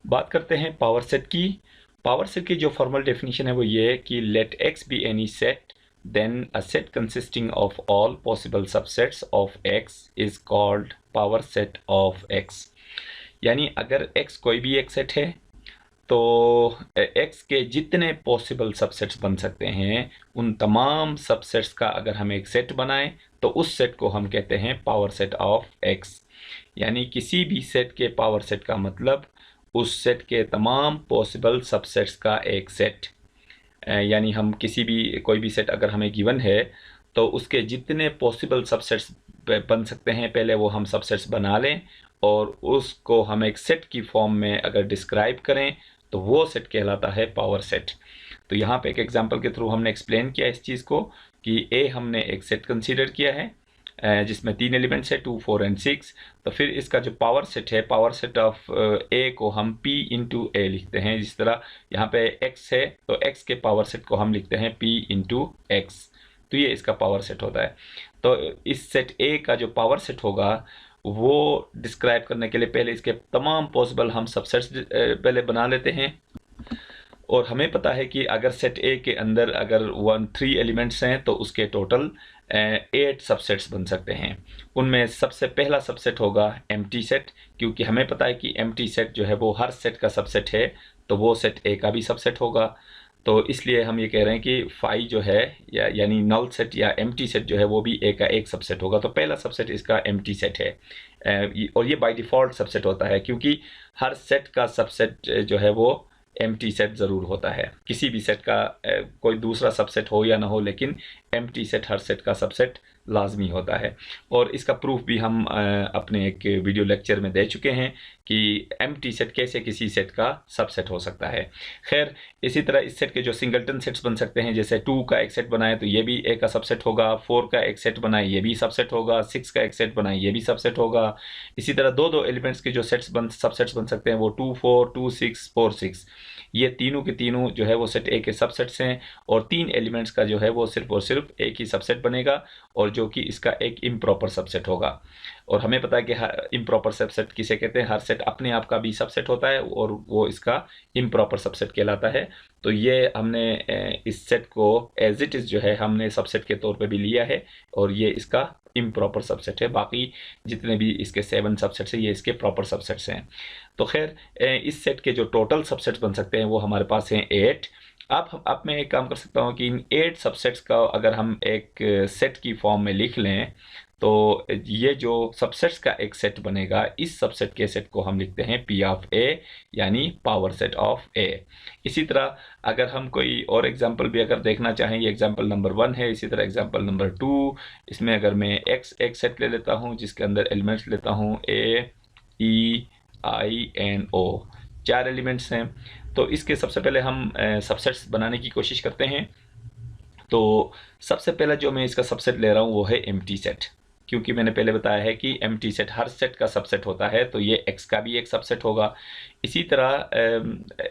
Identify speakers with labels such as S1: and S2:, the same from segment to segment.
S1: बात करते हैं पावर सेट की। पावर सेट की जो फॉर्मल डेफिनेशन है वो ये है कि let X be any set then a set consisting of all possible subsets of X is called power set of X. यानी अगर एक्स कोई भी एक सेट है तो एक्स के जितने पॉसिबल सबसेट्स बन सकते हैं उन तमाम सबसेट्स का अगर हम एक सेट बनाएं तो उस सेट को हम कहते हैं पावर सेट ऑफ एक्स। यानी किसी भी सेट के पावर सेट का मतलब उस सेट के तमाम पॉसिबल सबसेट्स का एक सेट। यानी हम किसी भी कोई भी सेट अगर हमें गिवन है तो उसके जितने पॉसिबल सबसेट्स बन सकते हैं पहले वो हम सबसेट्स बना लें और उसको हम एक सेट की फॉर्म में अगर डिस्क्राइब करें तो वो सेट कहलाता है पावर सेट। तो यहाँ पे एक एग्जांपल के थ्रू हमने एक्सप्लेन किया इस चीज़ को कि ए हमने एक सेट कंसीडर किया है जिसमें 3 एलिमेंट्स है 2, 4 एंड 6। तो फिर इसका जो पावर सेट है, पावर सेट ऑफ ए को हम P इंटू ए लिखते हैं। जिस तरह यहाँ पे x है तो x के पावर सेट को हम लिखते हैं P इंटू एक्स। तो ये इसका पावर सेट होता है। तो इस सेट ए का जो पावर सेट होगा वो डिस्क्राइब करने के लिए पहले इसके तमाम पॉसिबल हम सबसेट्स पहले बना लेते हैं। और हमें पता है कि अगर सेट ए के अंदर अगर 3 एलिमेंट्स हैं तो उसके टोटल 8 सबसेट्स बन सकते हैं। उनमें सबसे पहला सबसेट होगा एम्प्टी सेट, क्योंकि हमें पता है कि एम्प्टी सेट जो है वो हर सेट का सबसेट है, तो वो सेट ए का भी सबसेट होगा। तो इसलिए हम ये कह रहे हैं कि फाई जो है यानी नल सेट या एम्प्टी सेट जो है वो भी ए का एक सबसेट होगा। तो पहला सबसेट इसका एम्प्टी सेट है और ये बाय डिफ़ॉल्ट सबसेट होता है क्योंकि हर सेट का सबसेट जो है वो एम्प्टी सेट ज़रूर होता है। किसी भी सेट का कोई दूसरा सबसेट हो या ना हो, लेकिन एम्प्टी सेट हर सेट का सबसेट लाजमी होता है। और इसका प्रूफ भी हम अपने एक वीडियो लेक्चर में दे चुके हैं कि एम्प्टी सेट कैसे किसी सेट का सबसेट हो सकता है। खैर, इसी तरह इस सेट के जो सिंगलटन सेट्स बन सकते हैं, जैसे 2 का एक सेट बनाए तो ये भी ए का सबसेट होगा, 4 का एक सेट बनाए ये भी सबसेट होगा, 6 का एक सेट बनाए ये भी सबसेट होगा। इसी तरह दो दो एलिमेंट्स के जो सबसेट्स बन सकते हैं वो 2, 4, 2, 6, 4, 6, ये तीनों के तीनों जो है वो सेट ए के सबसेट्स हैं। और 3 एलिमेंट्स का जो है वो सिर्फ और सिर्फ एक ही सबसेट बनेगा और जो कि इसका एक इम्प्रॉपर सबसेट होगा। और हमें पता है कि हर इम्प्रॉपर सबसेट किसे कहते हैं, हर सेट अपने आप का भी सबसेट होता है और वो इसका इम्प्रॉपर सबसेट कहलाता है। तो ये हमने इस सेट को एज इट इज़ जो है हमने सबसेट के तौर पे भी लिया है और ये इसका इम्प्रॉपर सबसेट है। बाकी जितने भी इसके 7 सबसेट्स हैं ये इसके प्रॉपर सबसेट्स हैं। तो खैर इस सेट के जो टोटल सबसेट्स बन सकते हैं वो हमारे पास हैं 8। अब मैं एक काम कर सकता हूँ कि इन 8 सबसेट्स का अगर हम एक सेट की फॉर्म में लिख लें तो ये जो सबसेट्स का एक सेट बनेगा, इस सबसेट के सेट को हम लिखते हैं P ऑफ A, यानी पावर सेट ऑफ A। इसी तरह अगर हम कोई और एग्जांपल भी अगर देखना चाहें, ये एग्जांपल नंबर 1 है। इसी तरह एग्जांपल नंबर 2, इसमें अगर मैं X एक सेट ले लेता हूँ जिसके अंदर एलिमेंट्स लेता हूँ A, E, I and O, 4 elements हैं। तो इसके सबसे पहले हम सबसेट्स बनाने की कोशिश करते हैं। तो सबसे पहला जो मैं इसका सबसेट ले रहा हूँ वो है एम्प्टी सेट, क्योंकि मैंने पहले बताया है कि एम्प्टी सेट हर सेट का सबसेट होता है, तो ये एक्स का भी एक सबसेट होगा। इसी तरह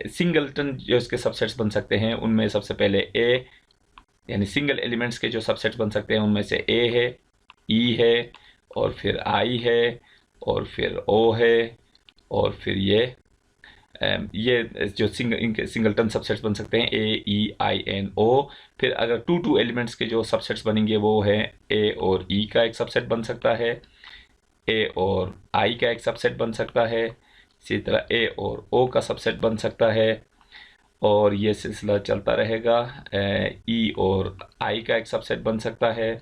S1: सिंगलटन जो इसके सबसेट्स बन सकते हैं उनमें सबसे पहले ए, यानी सिंगल एलिमेंट्स के जो सबसेट्स बन सकते हैं उनमें से ए है, ई है, और फिर आई है, और फिर ओ है, और फिर ये जो इनके सिंगलटन सबसेट्स बन सकते हैं ए, ई, आई, एन, ओ। फिर अगर 2 एलिमेंट्स के जो सबसेट्स बनेंगे वो है ए और ई का एक सबसेट बन सकता है, ए और आई का एक सबसेट बन सकता है, इसी तरह ए और ओ का सबसेट बन सकता है, और ये सिलसिला चलता रहेगा। ई और आई का एक सबसेट बन सकता है,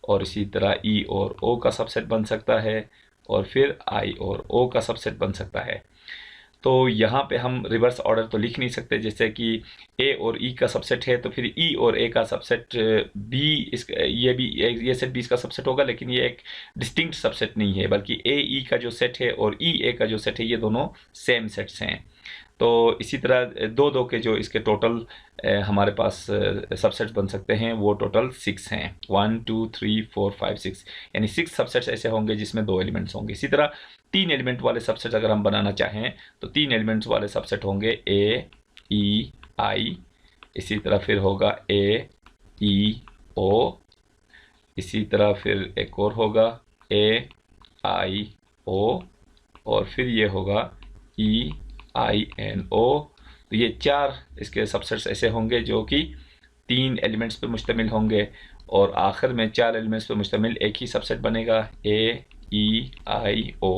S1: और इसी तरह ई और ओ का सबसेट बन सकता है, और फिर आई और ओ का सबसेट बन सकता है। तो यहाँ पे हम रिवर्स ऑर्डर तो लिख नहीं सकते, जैसे कि ए और ई का सबसेट है तो फिर ई और ए का सबसेट बी, इस ये सेट बी इसका सबसेट होगा, लेकिन ये एक डिस्टिंक्ट सबसेट नहीं है, बल्कि ए ई का जो सेट है और ई ए का जो सेट है ये दोनों सेम सेट्स हैं। तो इसी तरह दो दो के जो इसके टोटल हमारे पास सबसेट्स बन सकते हैं वो टोटल 6 हैं, 1, 2, 3, 4, 5, 6, यानी 6 सबसेट्स ऐसे होंगे जिसमें 2 एलिमेंट्स होंगे। इसी तरह 3 एलिमेंट वाले सबसेट अगर हम बनाना चाहें तो 3 एलिमेंट्स वाले सबसेट होंगे ए, ई, आई, इसी तरह फिर होगा ए, ई, ओ, इसी तरह फिर एक और होगा ए, आई, ओ, और फिर ये होगा ई, INO। तो ये 4 इसके सबसेट्स ऐसे होंगे जो कि 3 एलिमेंट्स पे मुश्तमिल होंगे, और आखिर में 4 एलिमेंट्स पे मुश्तमिल एक ही सबसेट बनेगा AEIO,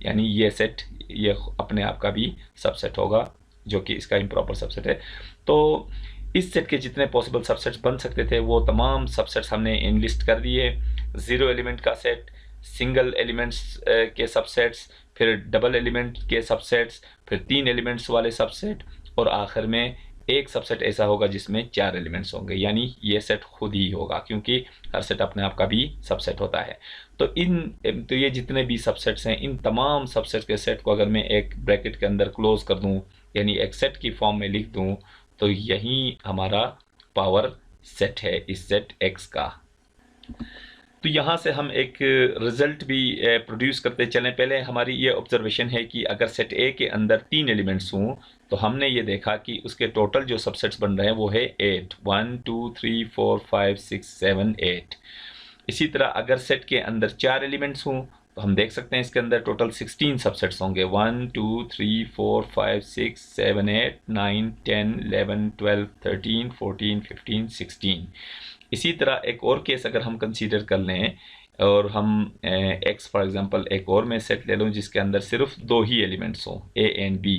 S1: यानी ये सेट ये अपने आप का भी सबसेट होगा जो कि इसका इम्प्रॉपर सबसेट है। तो इस सेट के जितने पॉसिबल सबसेट्स बन सकते थे वो तमाम सबसेट्स हमने इनलिस्ट कर दिए। 0 एलिमेंट का सेट, सिंगल एलिमेंट्स के सबसेट्स, फिर डबल एलिमेंट के सबसेट्स, फिर 3 एलिमेंट्स वाले सबसेट, और आखिर में एक सबसेट ऐसा होगा जिसमें 4 एलिमेंट्स होंगे, यानी ये सेट खुद ही होगा क्योंकि हर सेट अपने आप का भी सबसेट होता है। तो ये जितने भी सबसेट्स हैं, इन तमाम सबसेट के सेट को अगर मैं एक ब्रैकेट के अंदर क्लोज कर दूं, यानी एक सेट की फॉर्म में लिख दूं, तो यही हमारा पावर सेट है इस सेट X का। तो यहाँ से हम एक रिजल्ट भी प्रोड्यूस करते चलें। पहले हमारी ये ऑब्जर्वेशन है कि अगर सेट A के अंदर 3 एलिमेंट्स हों तो हमने ये देखा कि उसके टोटल जो सबसेट्स बन रहे हैं वो है 8, 1 2 3 4 5 6 7 8। इसी तरह अगर सेट के अंदर 4 एलिमेंट्स हों तो हम देख सकते हैं इसके अंदर टोटल 16 सबसेट्स होंगे, 1 2 3 4 5 6 7 8 9 10 11 12 13 14 15 16। इसी तरह एक और केस अगर हम कंसीडर कर लें और हम X फॉर एग्जांपल एक और मैं सेट ले लूँ जिसके अंदर सिर्फ 2 ही एलिमेंट्स हों A एंड B,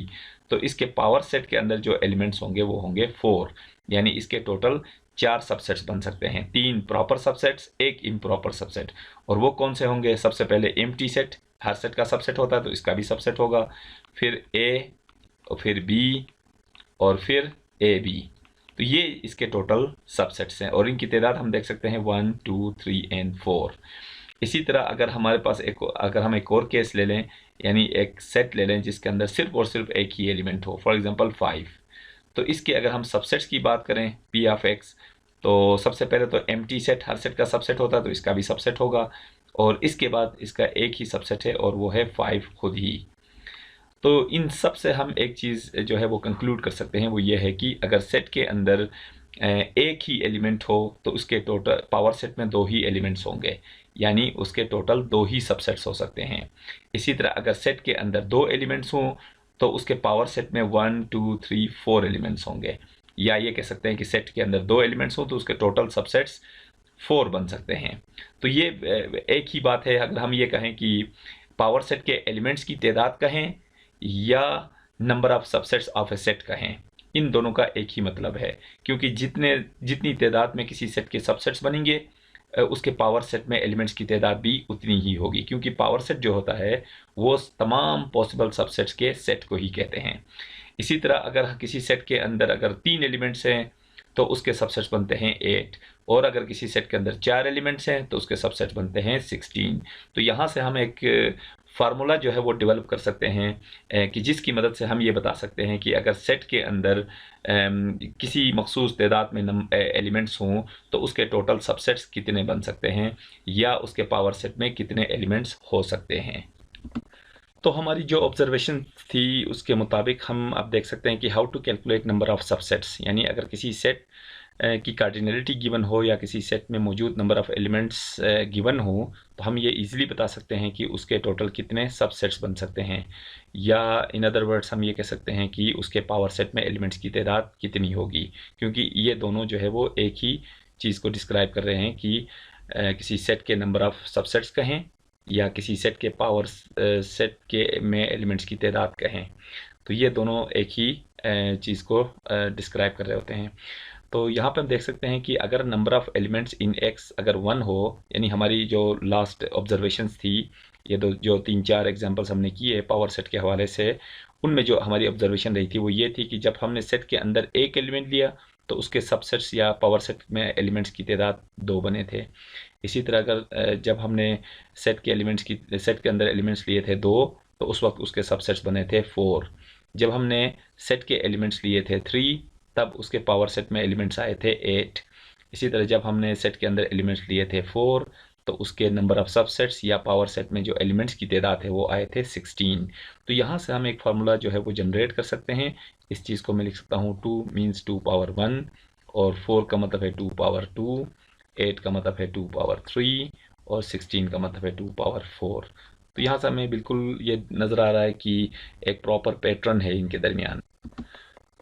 S1: तो इसके पावर सेट के अंदर जो एलिमेंट्स होंगे वो होंगे 4, यानी इसके टोटल 4 सबसेट्स बन सकते हैं, 3 प्रॉपर सबसेट्स, 1 इम्प्रॉपर सबसेट। और वो कौन से होंगे? सबसे पहले एम्प्टी सेट, हर सेट का सबसेट होता है तो इसका भी सबसेट होगा, फिर A और फिर B और फिर AB। तो ये इसके टोटल सबसेट्स हैं और इनकी तादाद हम देख सकते हैं 1 2 3 एंड 4। इसी तरह अगर हमारे पास अगर हम एक और केस ले लें, यानी एक सेट ले लें जिसके अंदर सिर्फ और सिर्फ एक ही एलिमेंट हो, फॉर एग्जांपल 5, तो इसके अगर हम सबसेट्स की बात करें P ऑफ X, तो सबसे पहले तो एम्प्टी सेट हर सेट का सबसेट होता है तो इसका भी सबसेट होगा, और इसके बाद इसका एक ही सबसेट है और वो है 5 खुद ही। तो इन सब से हम एक चीज़ जो है वो कंक्लूड कर सकते हैं, वो ये है कि अगर सेट के अंदर एक ही एलिमेंट हो तो उसके टोटल पावर सेट में 2 ही एलिमेंट्स होंगे, यानी उसके टोटल 2 ही सबसेट्स हो सकते हैं। इसी तरह अगर सेट के अंदर 2 एलिमेंट्स हों तो उसके पावर सेट में 1 2 3 4 एलिमेंट्स होंगे, या ये कह सकते हैं कि सेट के अंदर 2 एलिमेंट्स हों तो उसके टोटल सबसेट्स 4 बन सकते हैं। तो ये एक ही बात है, अगर हम ये कहें कि पावर सेट के एलिमेंट्स की तादाद कहें या number of subsets of A set कहें, इन दोनों का एक ही मतलब है, क्योंकि जितनी तादाद में किसी सेट के सबसेट्स बनेंगे उसके पावर सेट में एलिमेंट्स की तादाद भी उतनी ही होगी, क्योंकि पावर सेट जो होता है वो तमाम पॉसिबल सबसेट्स के सेट को ही कहते हैं। इसी तरह अगर किसी सेट के अंदर अगर 3 एलिमेंट्स हैं तो उसके सबसेट्स बनते हैं 8, और अगर किसी सेट के अंदर 4 एलिमेंट्स हैं तो उसके सबसेट्स बनते हैं 16। तो यहाँ से हम एक फार्मूला जो है वो डेवलप कर सकते हैं कि जिसकी मदद से हम ये बता सकते हैं कि अगर सेट के अंदर किसी मखसूस तादाद में एलिमेंट्स हों तो उसके टोटल सबसेट्स कितने बन सकते हैं या उसके पावर सेट में कितने एलिमेंट्स हो सकते हैं। तो हमारी जो ऑब्जर्वेशन थी उसके मुताबिक हम अब देख सकते हैं कि how to calculate number of subsets, यानी अगर किसी सेट की कार्डिनलिटी गिवन हो या किसी सेट में मौजूद नंबर ऑफ एलिमेंट्स गिवन हो तो हम ये इजीली बता सकते हैं कि उसके टोटल कितने सबसेट्स बन सकते हैं, या इन अदर वर्ड्स हम ये कह सकते हैं कि उसके पावर सेट में एलिमेंट्स की तादाद कितनी होगी, क्योंकि ये दोनों जो है वो एक ही चीज़ को डिस्क्राइब कर रहे हैं कि किसी सेट के नंबर ऑफ सबसेट्स कहें या किसी सेट के पावर सेट के में एलिमेंट्स की तादाद कहें, तो ये दोनों एक ही चीज़ को डिस्क्राइब कर रहे होते हैं। तो यहाँ पे हम देख सकते हैं कि अगर number of elements in X अगर 1 हो, यानी हमारी जो लास्ट ऑब्जर्वेशंस थी, ये जो 3-4 एग्जांपल्स हमने किए पावर सेट के हवाले से, उनमें जो हमारी ऑब्जर्वेशन रही थी वो ये थी कि जब हमने सेट के अंदर एक एलिमेंट लिया तो उसके सबसेट्स या पावर सेट में एलिमेंट्स की तादाद 2 बने थे। इसी तरह अगर जब हमने सेट के अंदर एलिमेंट्स लिए थे 2 तो उस वक्त उसके सबसेट्स बने थे 4। जब हमने सेट के एलिमेंट्स लिए थे 3 तब उसके पावर सेट में एलिमेंट्स आए थे 8। इसी तरह जब हमने सेट के अंदर एलिमेंट्स लिए थे 4 तो उसके नंबर ऑफ सबसेट्स या पावर सेट में जो एलिमेंट्स की तादाद है वो आए थे 16। तो यहाँ से हम एक फार्मूला जो है वो जनरेट कर सकते हैं। इस चीज़ को मैं लिख सकता हूँ 2 मीन्स 2 पावर 1, और 4 का मतलब है 2 पावर 2, 8 का मतलब है 2 पावर 3, और 16 का मतलब है 2 पावर 4। तो तो यहाँ से हमें बिल्कुल ये नज़र आ रहा है कि एक प्रॉपर पैटर्न है इनके दरमियान,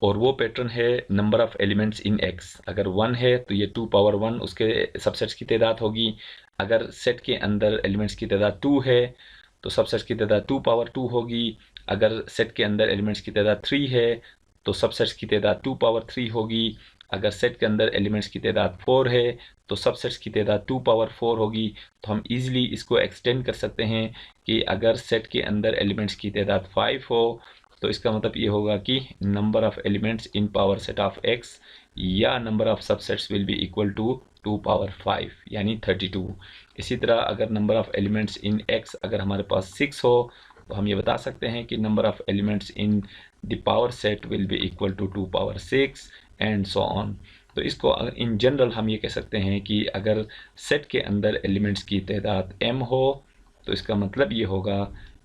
S1: और वो पैटर्न है number of elements in X. अगर 1 है तो ये 2 पावर 1 उसके सबसेट्स की तादाद होगी। अगर सेट के अंदर एलिमेंट्स की तादाद 2 है तो सबसेट्स की तादाद 2 पावर 2 होगी। अगर सेट के अंदर एलिमेंट्स की तादाद 3 है तो सबसेट्स की तादाद 2 पावर 3 होगी। अगर सेट के अंदर एलिमेंट्स की तादाद 4 है तो सबसेट्स की तादाद 2 पावर 4 होगी। तो हम इजीली इसको एक्सटेंड कर सकते हैं कि अगर सेट के अंदर एलिमेंट्स की तादाद 5 हो तो इसका मतलब ये होगा कि number of elements in power set of X या number of subsets will be equal to 2 power 5 यानी 32। इसी तरह अगर number of elements in X अगर हमारे पास 6 हो तो हम ये बता सकते हैं कि number of elements in the power set will be equal to 2 power 6 and so on. तो इसको इन जनरल हम ये कह सकते हैं कि अगर सेट के अंदर एलिमेंट्स की तादाद m हो तो इसका मतलब ये होगा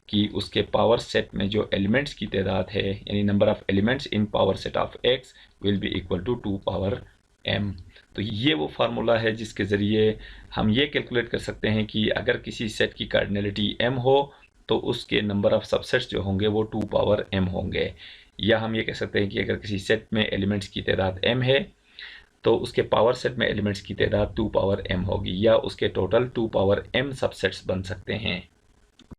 S1: कि उसके पावर सेट में जो एलिमेंट्स की तादाद है यानी number of elements in power set of x will be equal to 2 power m। तो ये वो फार्मूला है जिसके ज़रिए हम ये कैलकुलेट कर सकते हैं कि अगर किसी सेट की कार्डिनलिटी m हो तो उसके नंबर ऑफ सबसेट्स जो होंगे वो 2 पावर m होंगे। या हम ये कह सकते हैं कि अगर किसी सेट में एलिमेंट्स की तादाद m है तो उसके पावर सेट में एलिमेंट्स की तादाद 2 पावर m होगी, या उसके टोटल 2 पावर m सबसेट्स बन सकते हैं।